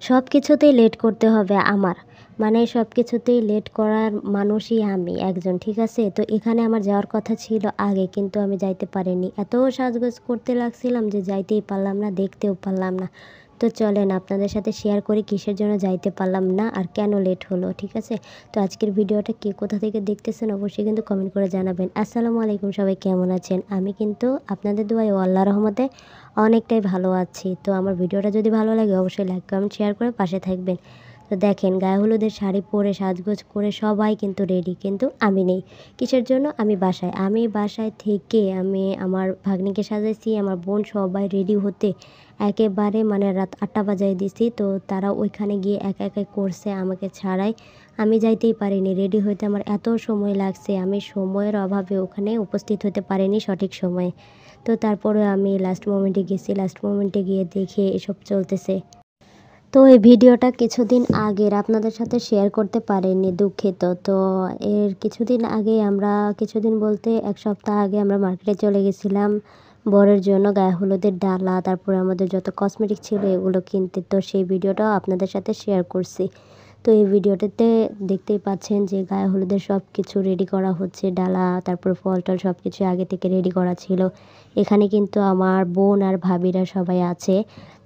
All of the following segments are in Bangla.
সব কিছুতেই লেট করতে হবে আমার, মানে সব কিছুতেই লেট করার মানুষই আমি একজন, ঠিক আছে। তো এখানে আমার যাওয়ার কথা ছিল আগে, কিন্তু আমি যাইতে পারিনি। এত সাজগোজ করতে লাগছিলাম যে যাইতেই পারলাম না, দেখতেও পারলাম না। তো চলেন আপনাদের সাথে শেয়ার করি কিসের জন্য যাইতে পারলাম না আর কেন লেট হলো, ঠিক আছে। তো আজকের ভিডিওটা কে কোথা থেকে দেখতেছেন অবশ্যই কিন্তু কমেন্ট করে জানাবেন। আসসালামু আলাইকুম, সবাই কেমন আছেন? আমি কিন্তু আপনাদের দোয়ায় ও আল্লাহর রহমতে অনেকটাই ভালো আছি। তো আমার ভিডিওটা যদি ভালো লাগে অবশ্যই লাইক কমেন্ট শেয়ার করে পাশে থাকবেন। তো দেখেন গায়ে হলুদের শাড়ি পরে সাজগোজ করে সবাই কিন্তু রেডি, কিন্তু আমি নেই। কিসের জন্য? আমি বাসায় থেকে আমি আমার ভাগ্নিকে সাজাইছি, আমার বোন সবাই রেডি হতে একেবারে মানে রাত 8টা বাজায় দিছি। তো তারা ওইখানে গিয়ে একা একা করছে আমাকে ছাড়াই। আমি যাইতেই পারিনি, রেডি হইতে আমার এত সময় লাগছে, আমি সময়ের অভাবে ওখানে উপস্থিত হতে পারিনি সঠিক সময়ে। তো তারপরে আমি লাস্ট মোমেন্টে গেছি, লাস্ট মোমেন্টে গিয়ে দেখে এসব চলতেছে। তো এই ভিডিওটা কিছুদিন আগের, আপনাদের সাথে শেয়ার করতে পারিনি, দুঃখিত। তো এর কিছুদিন আগে আমরা, কিছুদিন বলতে 1 সপ্তাহ আগে আমরা মার্কেটে চলে গেছিলাম বরের জন্য গায়ে হলুদের ডালা, তারপরে আমাদের যত কসমেটিক ছিল এগুলো কিনতে। তো সেই ভিডিওটাও আপনাদের সাথে শেয়ার করছি। তো এই ভিডিওটাতে দেখতেই পাচ্ছেন যে গায়ে হলুদের সব কিছু রেডি করা হচ্ছে, ডালা তারপর ফল টল সব কিছু আগে থেকে রেডি করা ছিল। এখানে কিন্তু আমার বোন আর ভাবিরা সবাই আছে।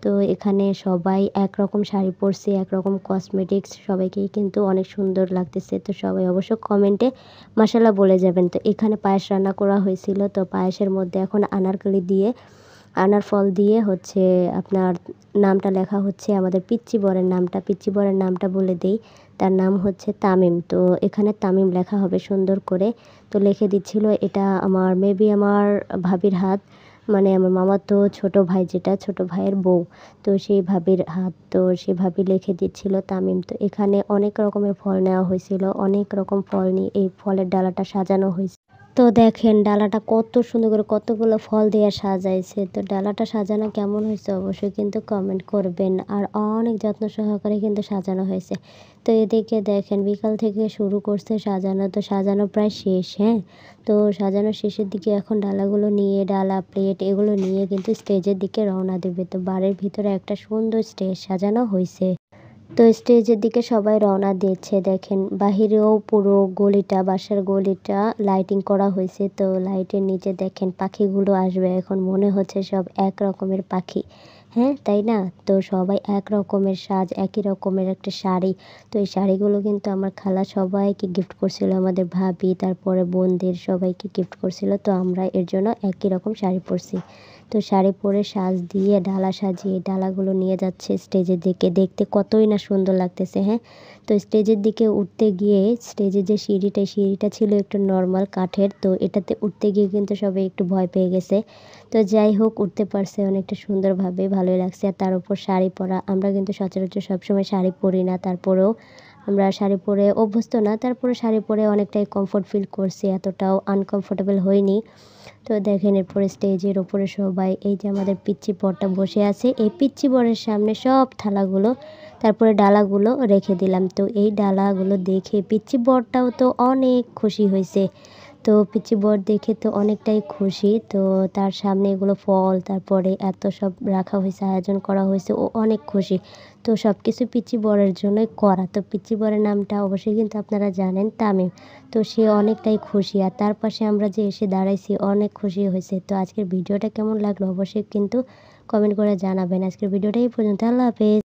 তো এখানে সবাই একরকম শাড়ি পরছে, একরকম কসমেটিক্স, সবাইকেই কিন্তু অনেক সুন্দর লাগতেছে। তো সবাই অবশ্য কমেন্টে মাশাআল্লাহ বলে যাবেন। তো এখানে পায়েস রান্না করা হয়েছিল। তো পায়েসের মধ্যে এখন আনারকলি দিয়ে, আনার ফল দিয়ে হচ্ছে আপনার নামটা লেখা হচ্ছে, আমাদের পিচ্চি বরের নামটা বলে দেই। তার নাম হচ্ছে তামিম। তো এখানে তামিম লেখা হবে সুন্দর করে। তো লিখে দিচ্ছিল, এটা আমার মেবি আমার ভাবির হাত, মানে আমার মামাতো ছোট ভাই, যেটা ছোট ভাইয়ের বউ, তো সেই ভাবির হাত। তো সেই ভাবি লিখে দিচ্ছিল তামিম। তো এখানে অনেক রকমের ফল নেওয়া হয়েছিল, অনেক রকম ফল নিয়ে এই ফলের ডালাটা সাজানো হয়েছে। তো দেখেন ডালাটা কত সুন্দর করে কতগুলো ফল দিয়ে সাজাইছে। তো ডালাটা সাজানো কেমন হয়েছে অবশ্যই কিন্তু কমেন্ট করবেন। আর অনেক যত্ন সহকারে কিন্তু সাজানো হয়েছে। তো এদিকে দেখেন বিকাল থেকে শুরু করছে সাজানো, তো সাজানো প্রায় শেষ। হ্যাঁ, তো সাজানো শেষের দিকে এখন ডালাগুলো নিয়ে, ডালা প্লেট এগুলো নিয়ে কিন্তু স্টেজের দিকে রওনা দেবে। তো বাড়ির ভিতরে একটা সুন্দর স্টেজ সাজানো হয়েছে। তো স্টেজের দিকে সবাই রওনা দিচ্ছে। দেখেন বাহিরেও পুরো গলিটা, বাসার গলিটা লাইটিং করা হয়েছে। তো লাইটের নিচে দেখেন পাখিগুলো আসবে, এখন মনে হচ্ছে সব এক রকমের পাখি। হ্যাঁ তাই না? তো সবাই এক রকমের সাজ, একই রকমের একটা শাড়ি। তো এই শাড়িগুলো কিন্তু আমার খালা সবাইকে গিফট করছিল, আমাদের ভাবি তারপরে বোনদের সবাইকে গিফট করছিল। তো আমরা এর জন্য একই রকম শাড়ি পরছি। তো শাড়ি পরে সাজ দিয়ে ডালা সাজিয়ে ডালাগুলো নিয়ে যাচ্ছে স্টেজের দিকে, দেখতে কতই না সুন্দর লাগতেছে। হ্যাঁ, তো স্টেজের দিকে উঠতে গিয়ে স্টেজের যে সিঁড়িটা ছিল একটু নর্মাল কাঠের। তো এটাতে উঠতে গিয়ে কিন্তু সবাই একটু ভয় পেয়ে গেছে। তো যাই হোক উঠতে পারছে অনেকটা সুন্দরভাবে, ভালোই লাগছে। আর তার উপর শাড়ি পরা, আমরা কিন্তু সচরাচর সবসময় শাড়ি পরি না, তারপরেও আমরা শাড়ি পরে অভ্যস্ত না, তারপরে শাড়ি পরে অনেকটাই কমফোর্ট ফিল করছি, এতটাও আনকমফোর্টেবল হয়নি। তো দেখেন এরপরে স্টেজের ওপরে সবাই, এই যে আমাদের পিচ্চি বরটা বসে আছে, এই পিচ্চি বরের সামনে সব থালাগুলো তারপরে ডালাগুলো রেখে দিলাম। তো এই ডালাগুলো দেখে পিচ্চি বরটাও তো অনেক খুশি হয়েছে। তো পিচ্চি বর দেখে তো অনেকটাই খুশি। তো তার সামনে এগুলো ফল তারপরে এত সব রাখা হয়েছে, আয়োজন করা হয়েছে, ও অনেক খুশি। তো সব কিছু পিচ্চি বরের জন্যই করা। তো পিচ্চি বরের নামটা অবশ্যই কিন্তু আপনারা জানেন, তামিম। তো সে অনেকটাই খুশি, আর তার পাশে আমরা যে এসে দাঁড়াইছি অনেক খুশি হয়েছে। তো আজকের ভিডিওটা কেমন লাগলো অবশ্যই কিন্তু কমেন্ট করে জানাবেন। আজকের ভিডিওটা এই পর্যন্ত, আল্লাহ হাফেজ।